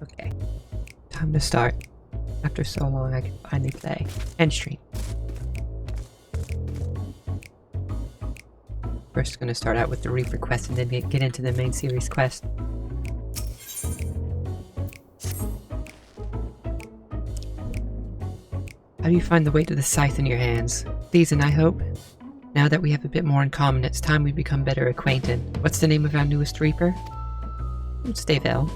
Okay. Time to start. After so long, I can finally play and stream. First, gonna start out with the Reaper quest and then get into the main series quest. How do you find the weight of the scythe in your hands? Season, I hope. Now that we have a bit more in common, it's time we become better acquainted. What's the name of our newest Reaper? It's Davel.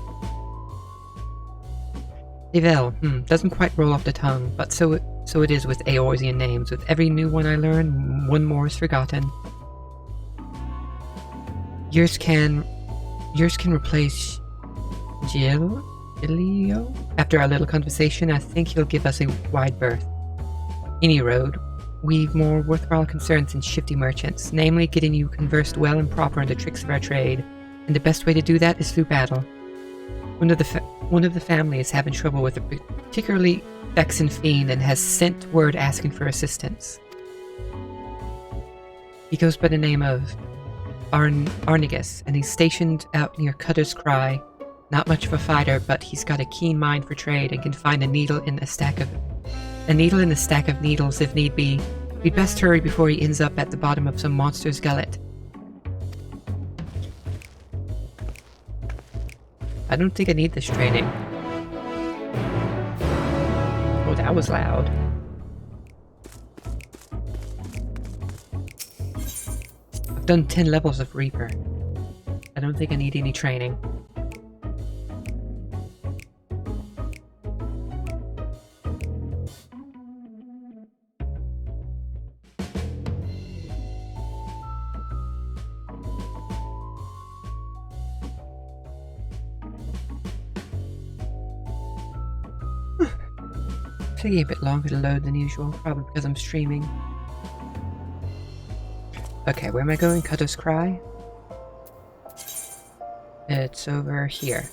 Davel, doesn't quite roll off the tongue, but so it is with Eorzean names. With every new one I learn, one more is forgotten. Yours can replace Gilio? After our little conversation, I think he'll give us a wide berth. Any road, we've more worthwhile concerns than shifty merchants, namely getting you conversed well and proper in the tricks of our trade, and the best way to do that is through battle. One of the family is having trouble with a particularly vexing fiend and has sent word asking for assistance. He goes by the name of Arnigus, and he's stationed out near Cutter's Cry. Not much of a fighter, but he's got a keen mind for trade and can find a needle in a stack of needles if need be. We'd best hurry before he ends up at the bottom of some monster's gullet. I don't think I need this training. Oh, that was loud. I've done 10 levels of Reaper. I don't think I need any training. Taking a bit longer to load than usual, probably because I'm streaming. Okay, where am I going? Cutter's Cry? It's over here.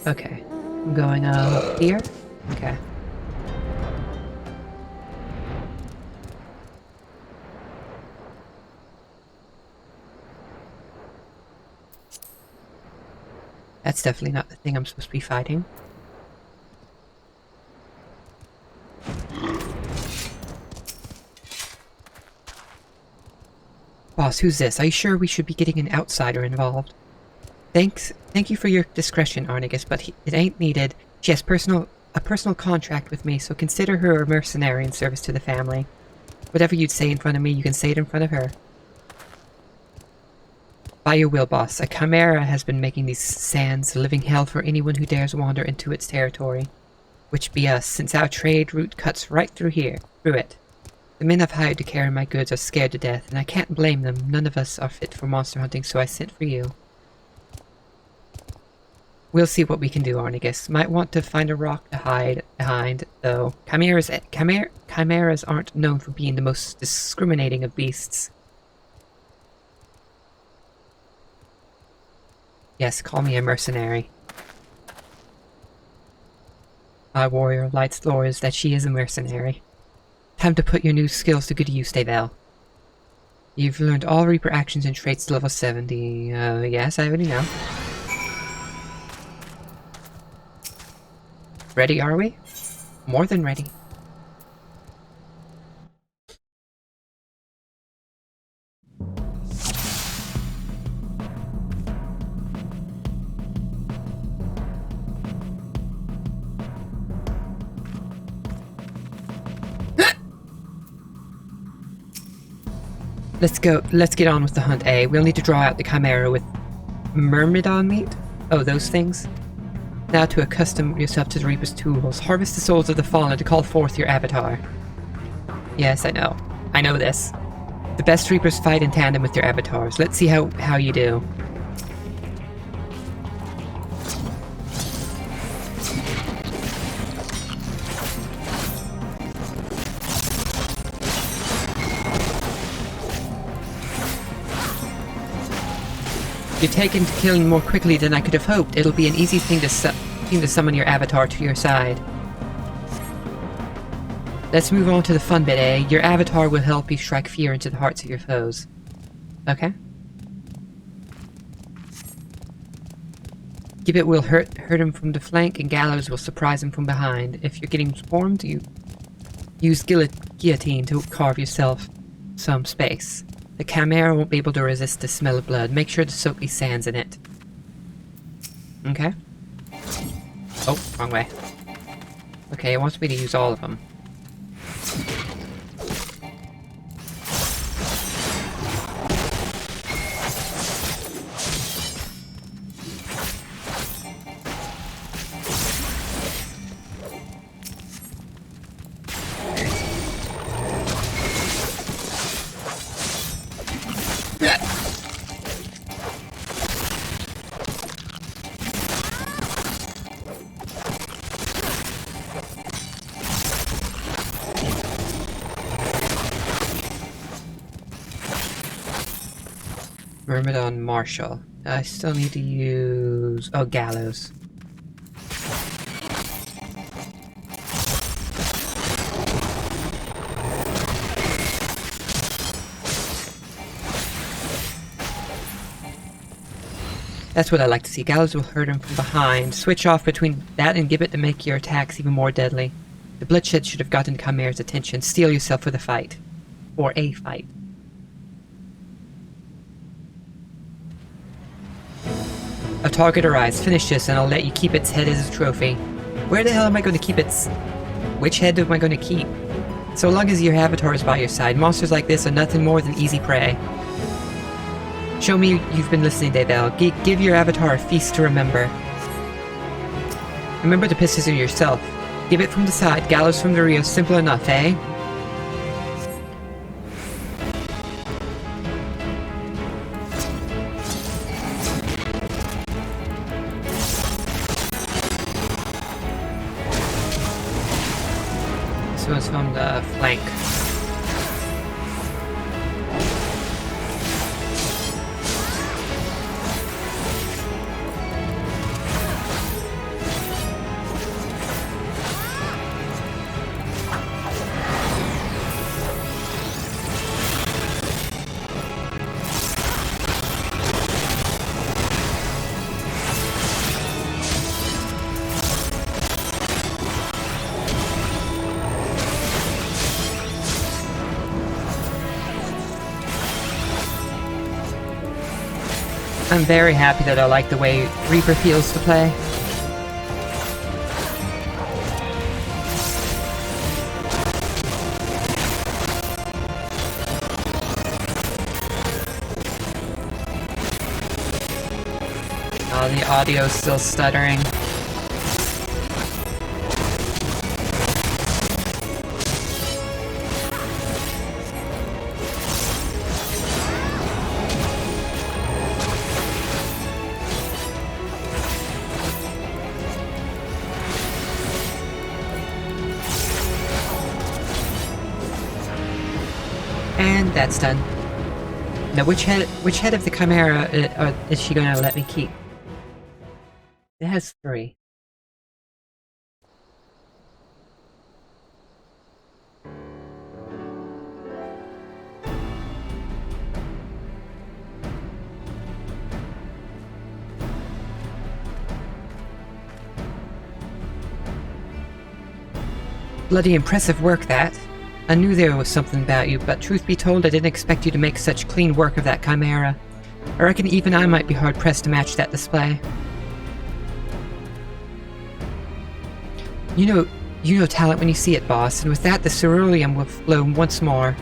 Okay, I'm going up here. Okay. That's definitely not the thing I'm supposed to be fighting. Boss, who's this? Are you sure we should be getting an outsider involved? Thank you for your discretion, Arnigus, but it ain't needed. She has a personal contract with me, so consider her a mercenary in service to the family. Whatever you'd say in front of me, you can say it in front of her. By your will, boss, a chimera has been making these sands a living hell for anyone who dares wander into its territory. Which be us, since our trade route cuts right through it. The men I've hired to carry my goods are scared to death, and I can't blame them. None of us are fit for monster hunting, so I sent for you. We'll see what we can do, Arnigus. Might want to find a rock to hide behind, though. Chimeras aren't known for being the most discriminating of beasts. Yes, call me a mercenary. My warrior light's lore is that she is a mercenary. Time to put your new skills to good use, Davel. You've learned all Reaper actions and traits to level 70. Yes, I already know. Ready, are we? More than ready. Let's get on with the hunt, eh? We'll need to draw out the chimera with myrmidon meat? Oh, those things? Now to accustom yourself to the Reaper's tools. Harvest the souls of the fallen to call forth your avatar. Yes, I know. I know this. The best Reapers fight in tandem with their avatars. Let's see how you do. You're taken to killing more quickly than I could have hoped. It'll be an easy thing to summon your avatar to your side. Let's move on to the fun bit, eh? Your avatar will help you strike fear into the hearts of your foes. Okay? Gibbet will hurt him from the flank, and Gallows will surprise him from behind. If you're getting swarmed, you use guillotine to carve yourself some space. The Chimera won't be able to resist the smell of blood. Make sure to soak these sands in it. Okay. Oh, wrong way. Okay, it wants me to use all of them. Myrmidon Marshal. I still need to use... oh, Gallows. That's what I like to see. Gallows will hurt him from behind. Switch off between that and Gibbet to make your attacks even more deadly. The bloodshed should have gotten Chimera's attention. Steel yourself for the fight. Or a fight. A target arrives. Finish this and I'll let you keep its head as a trophy. Where the hell am I going to keep its... which head am I going to keep? So long as your avatar is by your side, monsters like this are nothing more than easy prey. Show me you've been listening, Daybell. Give your avatar a feast to remember. Remember to pistols yourself. Give it from the side, Gallows from the rear. Simple enough, eh? This one's from the flank. I'm very happy that I like the way Reaper feels to play. Oh, the audio's still stuttering. And that's done. Now, which head of the Chimera is she gonna let me keep? It has 3. Bloody impressive work, that. I knew there was something about you, but truth be told, I didn't expect you to make such clean work of that Chimera. I reckon even I might be hard-pressed to match that display. You know talent when you see it, boss, and with that, the ceruleum will flow once more.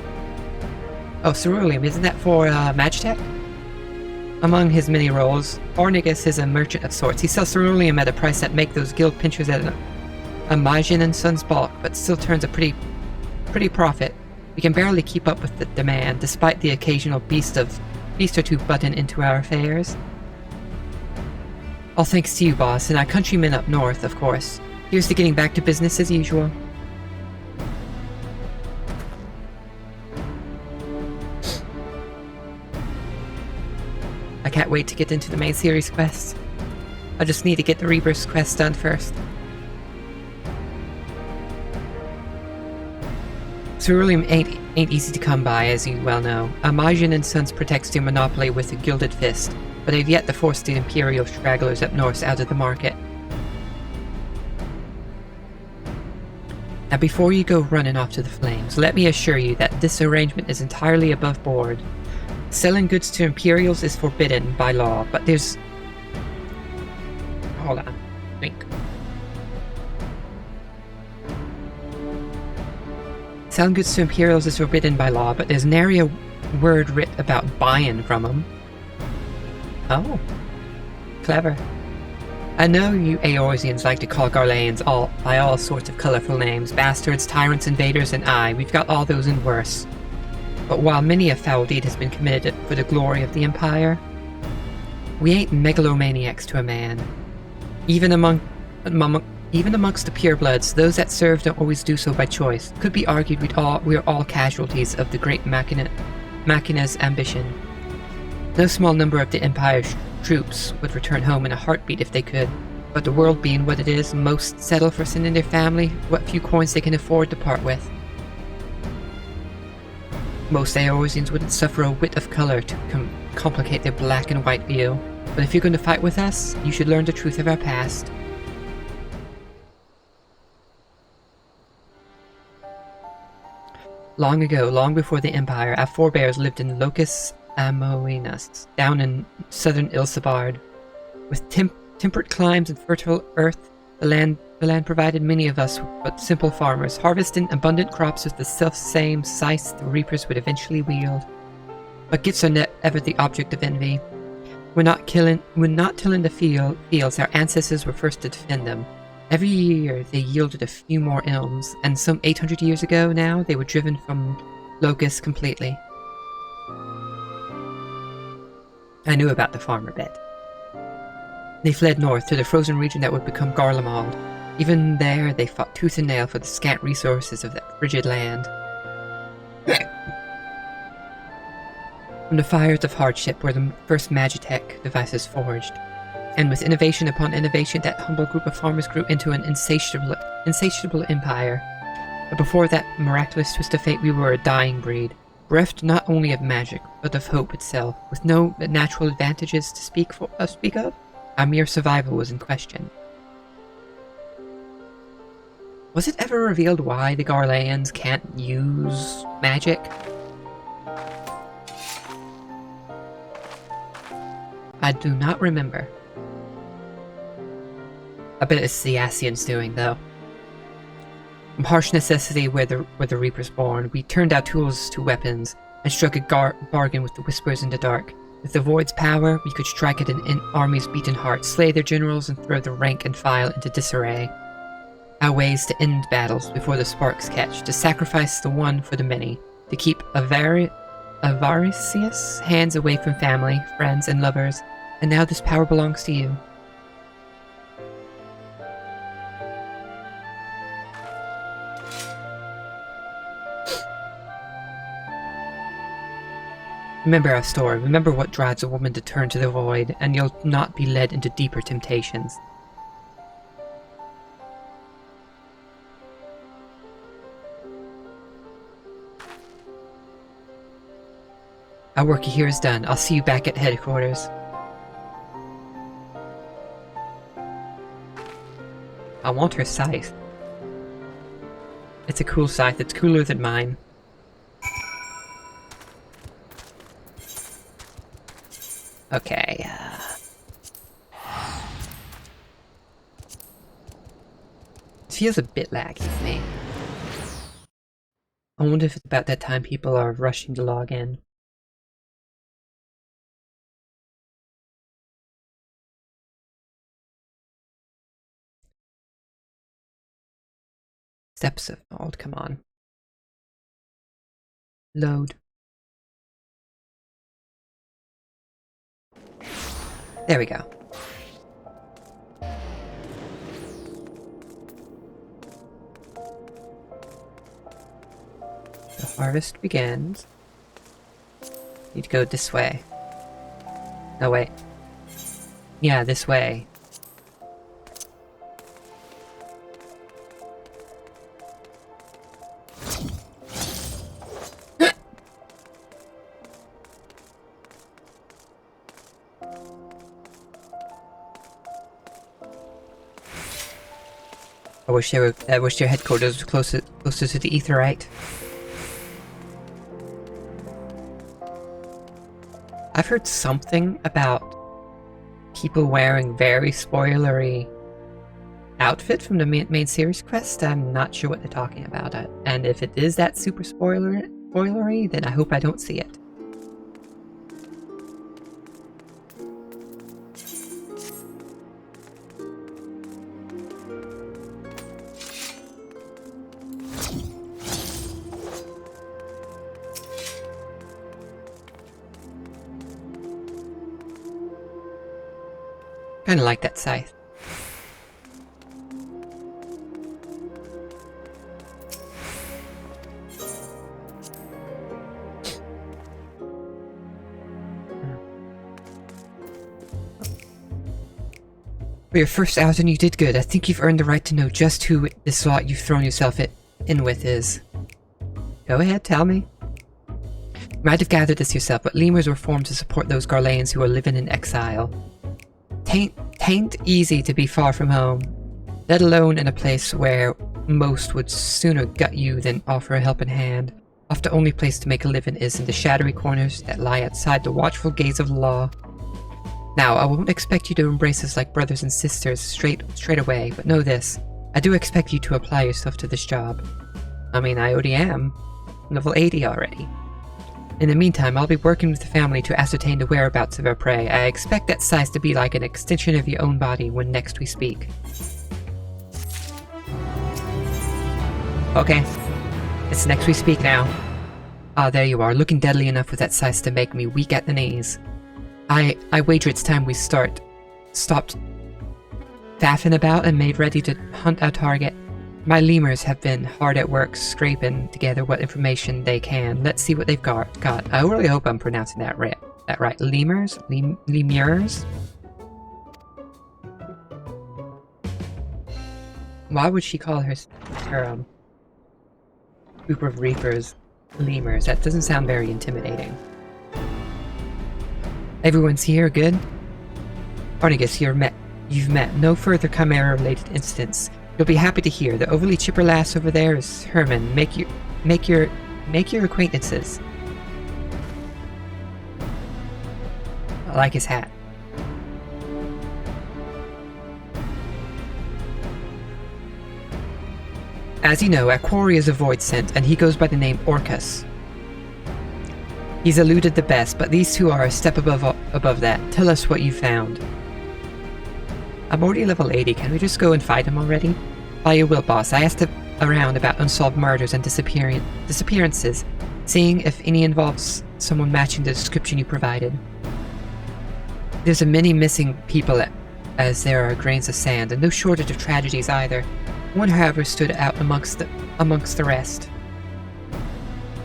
Oh, ceruleum, isn't that for, Magitech? Among his many roles, Ornigus is a merchant of sorts. He sells ceruleum at a price that make those guild pinchers at a Majin and Sons bulk, but still turns a pretty profit. We can barely keep up with the demand, despite the occasional beast or two button into our affairs. All thanks to you, boss, and our countrymen up north, of course. Here's to getting back to business as usual. I can't wait to get into the main series quests. I just need to get the Rebirth quest done first. Ceruleum ain't easy to come by, as you well know. Majin and Sons protects their monopoly with a gilded fist, but they've yet to force the Imperial stragglers up north out of the market. Now before you go running off to the flames, let me assure you that this arrangement is entirely above board. Selling goods to Imperials is forbidden by law, but there's... Hold on. Think. Selling goods to Imperials is forbidden by law, but there's nary a word writ about buying from them. Oh. Clever. I know you Eorzeans like to call Garleans by all sorts of colourful names. Bastards, tyrants, invaders, and we've got all those and worse. But while many a foul deed has been committed for the glory of the Empire, we ain't megalomaniacs to a man. Even amongst the purebloods, those that serve don't always do so by choice. Could be argued we're all casualties of the great Machina's ambition. No small number of the Empire's troops would return home in a heartbeat if they could, but the world being what it is, most settle for sending their family what few coins they can afford to part with. Most Eorzeans wouldn't suffer a whit of colour to complicate their black and white view, but if you're going to fight with us, you should learn the truth of our past. Long ago, long before the Empire, our forebears lived in Locus Amoenus, down in southern Ilsabard. With temperate climes and fertile earth, the land provided many of us but simple farmers, harvesting abundant crops with the self-same scythes the reapers would eventually wield. But gifts are never the object of envy. When not tilling the fields, our ancestors were first to defend them. Every year they yielded a few more elms, and some 800 years ago now they were driven from Locus completely. I knew about the farmer bit. They fled north to the frozen region that would become Garlemald. Even there they fought tooth and nail for the scant resources of that frigid land. From the fires of hardship were the first Magitech devices forged, and with innovation upon innovation that humble group of farmers grew into an insatiable empire. But before that miraculous twist of fate we were a dying breed, bereft not only of magic, but of hope itself, with no natural advantages to speak of. Our mere survival was in question. Was it ever revealed why the Garleans can't use magic? I do not remember. I bet it's the Asians doing, though. From harsh necessity were the Reapers born, we turned our tools to weapons, and struck a bargain with the Whispers in the dark. With the Void's power, we could strike at an army's beaten heart, slay their generals, and throw the rank and file into disarray. Our ways to end battles before the sparks catch, to sacrifice the one for the many, to keep avaricious hands away from family, friends, and lovers, and now this power belongs to you. Remember our story, remember what drives a woman to turn to the void, and you'll not be led into deeper temptations. Our work here is done. I'll see you back at headquarters. I want her scythe. It's a cool scythe. It's cooler than mine. Okay. It feels a bit laggy to me. I wonder if it's about that time people are rushing to log in. Steps of old, come on. Load. There we go. The harvest begins. Need to go this way. Oh, wait. Yeah, this way. I wish their headquarters was closer to the Aetheryte. I've heard something about people wearing very spoilery outfit from the main series quest. I'm not sure what they're talking about. And if it is that super spoilery, then I hope I don't see it. Kinda like that scythe. For your first outing, you did good. I think you've earned the right to know just who this lot you've thrown yourself in with is. Go ahead, tell me. You might have gathered this yourself, but lemurs were formed to support those Garleans who are living in exile. Tain't easy to be far from home, let alone in a place where most would sooner gut you than offer a helping hand. Oft the only place to make a living is in the shadowy corners that lie outside the watchful gaze of the law. Now, I won't expect you to embrace us like brothers and sisters straight away, but know this. I do expect you to apply yourself to this job. I mean, I already am. Level 80 already. In the meantime, I'll be working with the family to ascertain the whereabouts of our prey. I expect that size to be like an extension of your own body when next we speak. Okay. It's next we speak now. Ah, there you are, looking deadly enough with that size to make me weak at the knees. I wager it's time we stopped faffing about and made ready to hunt our target. My lemurs have been hard at work scraping together what information they can. Let's see what they've got. I really hope I'm pronouncing that right. Lemurs? Lemurs? Why would she call her group of reapers lemurs? That doesn't sound very intimidating. Everyone's here, good? Arnigus, you've met no further Chimera-related incidents. You'll be happy to hear the overly chipper lass over there is Herman. Make your acquaintances. I like his hat. As you know, our quarry is a void scent, and he goes by the name Orcus. He's eluded the best, but these two are a step above that. Tell us what you found. I'm already level 80, can we just go and fight him already? By your will, boss. I asked around about unsolved murders and disappearances, seeing if any involves someone matching the description you provided. There's a many missing people as there are grains of sand, and no shortage of tragedies either. One, however, stood out amongst the rest.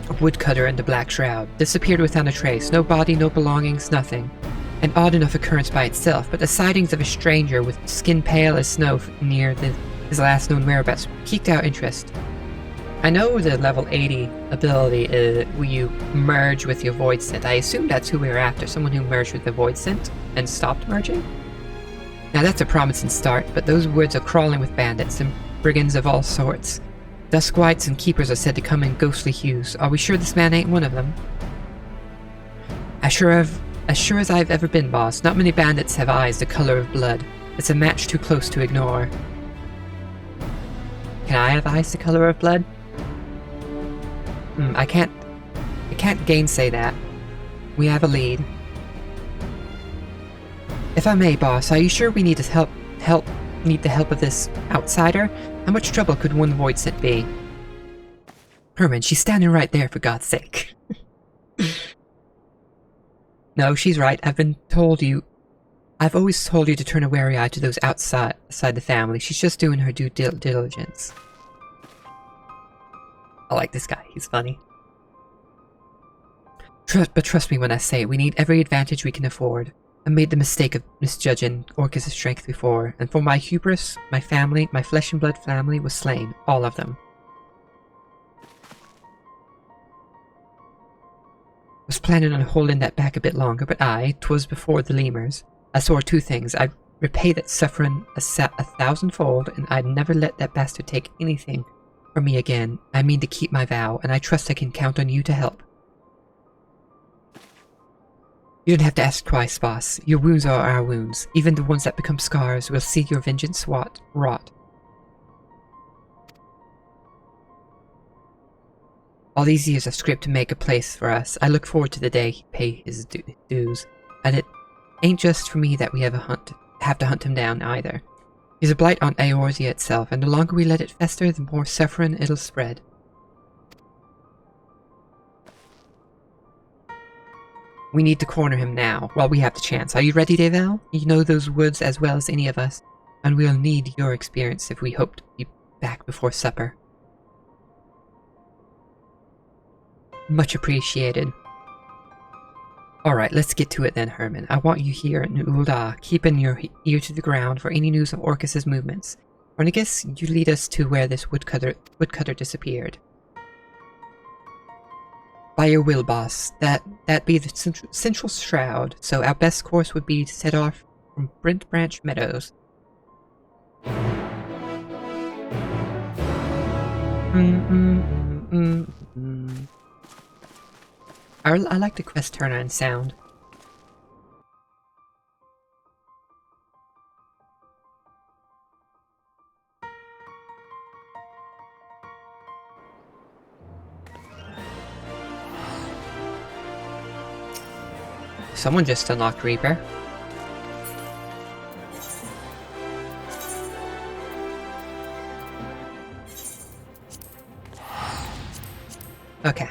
A woodcutter in the Black Shroud. Disappeared without a trace. No body, no belongings, nothing. An odd enough occurrence by itself, but the sightings of a stranger with skin pale as snow near his last known whereabouts piqued our interest. I know the level 80 ability is where you merge with your Void Scent. I assume that's who we were after, someone who merged with the Void Scent and stopped merging? Now that's a promising start, but those woods are crawling with bandits and brigands of all sorts. Duskwights and keepers are said to come in ghostly hues. Are we sure this man ain't one of them? As sure as I've ever been, boss. Not many bandits have eyes the color of blood. It's a match too close to ignore. Can I have eyes the color of blood? I can't gainsay that. We have a lead. If I may, boss, are you sure we need to need the help of this outsider? How much trouble could one Void Scent be? Herman, she's standing right there, for God's sake. No, she's right. I've always told you to turn a wary eye to those outside the family. She's just doing her due diligence. I like this guy. He's funny. But trust me when I say it, we need every advantage we can afford. I made the mistake of misjudging Orcus' strength before, and for my hubris, my family, my flesh and blood family was slain, all of them. Was planning on holding that back a bit longer, but 'twas before the lemurs. I swore two things. I'd repay that suffering a thousandfold, and I'd never let that bastard take anything from me again. I mean to keep my vow, and I trust I can count on you to help. You don't have to ask twice, boss. Your wounds are our wounds. Even the ones that become scars will see your vengeance rot. All these years I've scraped to make a place for us. I look forward to the day he pay his dues. And it ain't just for me that we have to hunt him down either. He's a blight on Eorzea itself, and the longer we let it fester, the more suffering it'll spread. We need to corner him now, while we have the chance. Are you ready, Deval? You know those woods as well as any of us, and we'll need your experience if we hope to be back before supper. Much appreciated. Alright, let's get to it then, Herman. I want you here in Ul'dah, keeping your ear to the ground for any news of Orcus' movements. Ornigus, you lead us to where this woodcutter disappeared. By your will, boss. That be the central shroud, so our best course would be to set off from Brent Branch Meadows. I like the quest turn-on sound. Someone just unlocked Reaper. Okay.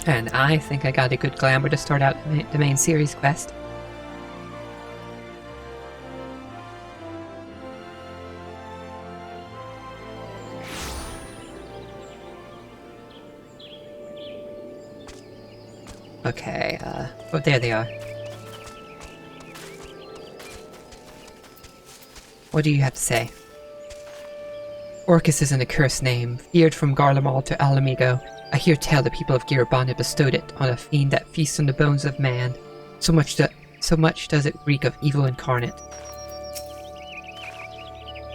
And I think I got a good glamour to start out the main series quest. Okay, oh, there they are. What do you have to say? Orcus is an accursed name, feared from Garlemald to Alamigo. I hear tell the people of Girabon have bestowed it on a fiend that feasts on the bones of man. So much does it reek of evil incarnate.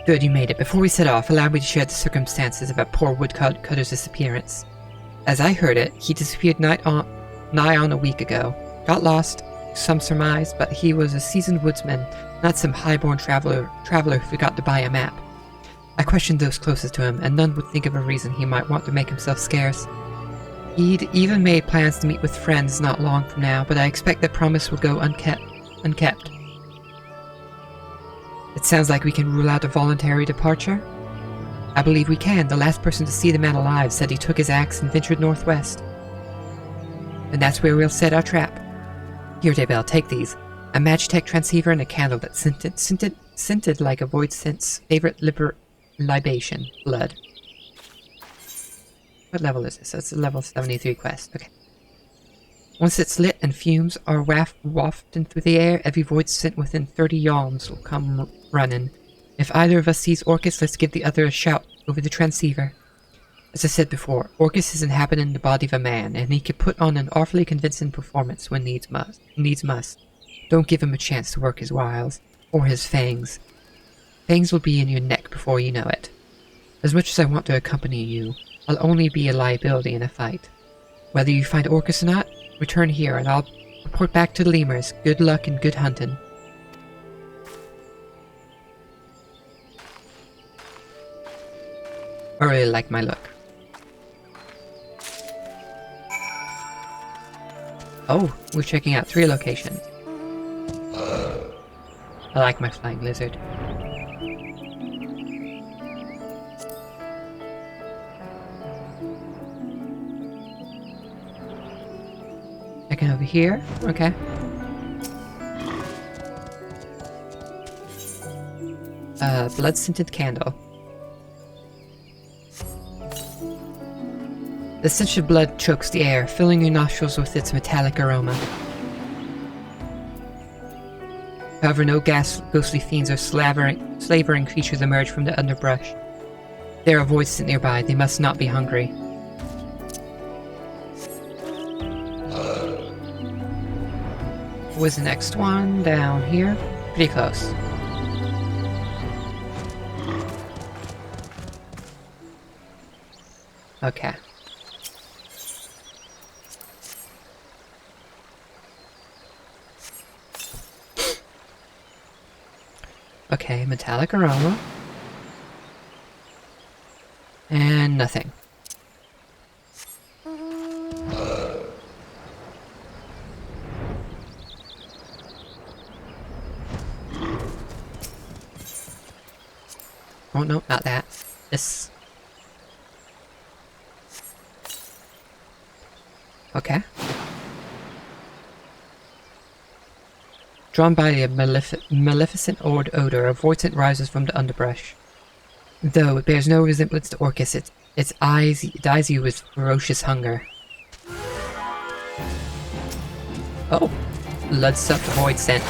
Good, you made it. Before we set off, allow me to share the circumstances of our poor woodcutter's disappearance. As I heard it, he disappeared nigh on a week ago. Got lost, some surmise, but he was a seasoned woodsman, not some high-born traveler who forgot to buy a map. I questioned those closest to him, and none would think of a reason he might want to make himself scarce. He'd even made plans to meet with friends not long from now, but I expect that promise will go unkept. It sounds like we can rule out a voluntary departure. I believe we can. The last person to see the man alive said he took his axe and ventured northwest. And that's where we'll set our trap. Here, Daybell, take these. A Magitech transceiver and a candle that scented like a void scent's favorite libation, blood. What level is this? It's a level 73 quest. Okay. Once it's lit and fumes are wafted through the air, every void scent within 30 yalms will come running. If either of us sees Orcus, let's give the other a shout over the transceiver. As I said before, Orcus is inhabiting the body of a man, and he can put on an awfully convincing performance when needs must. Don't give him a chance to work his wiles, or his fangs. Fangs will be in your neck before you know it. As much as I want to accompany you, I'll only be a liability in a fight. Whether you find Orcus or not, return here and I'll report back to the lemurs. Good luck and good hunting. I really like my look. Oh, we're checking out 3 locations. I like my flying lizard. Checking over here. Okay. Blood-scented candle. The stench of blood chokes the air, filling your nostrils with its metallic aroma. However, no ghostly fiends or slavering creatures emerge from the underbrush. There are voids sitting nearby. They must not be hungry. What was the next one? Down here? Pretty close. Okay. Okay, metallic aroma. And nothing. Oh no, not that. This. Okay. Drawn by a maleficent odor, a voicent rises from the underbrush. Though it bears no resemblance to Orcus, its eyes you with ferocious hunger. Oh, blood-sucked void scent.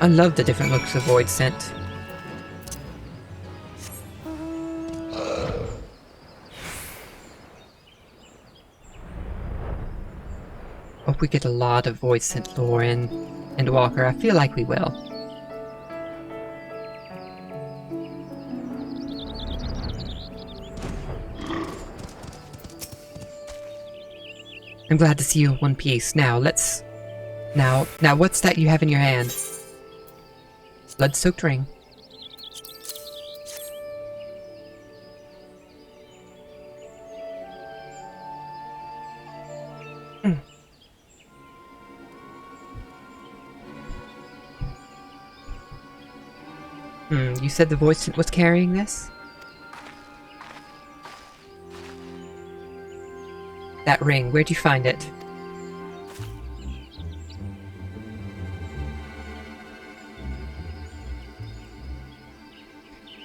I love the different looks of void scent. Hope we get a lot of void scent lore in Endwalker. I feel like we will. I'm glad to see you in one piece. Now, let's... Now, what's that you have in your hand? Blood-soaked ring. You said the voice was carrying this? That ring, where'd you find it?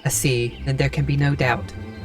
I see, then there can be no doubt.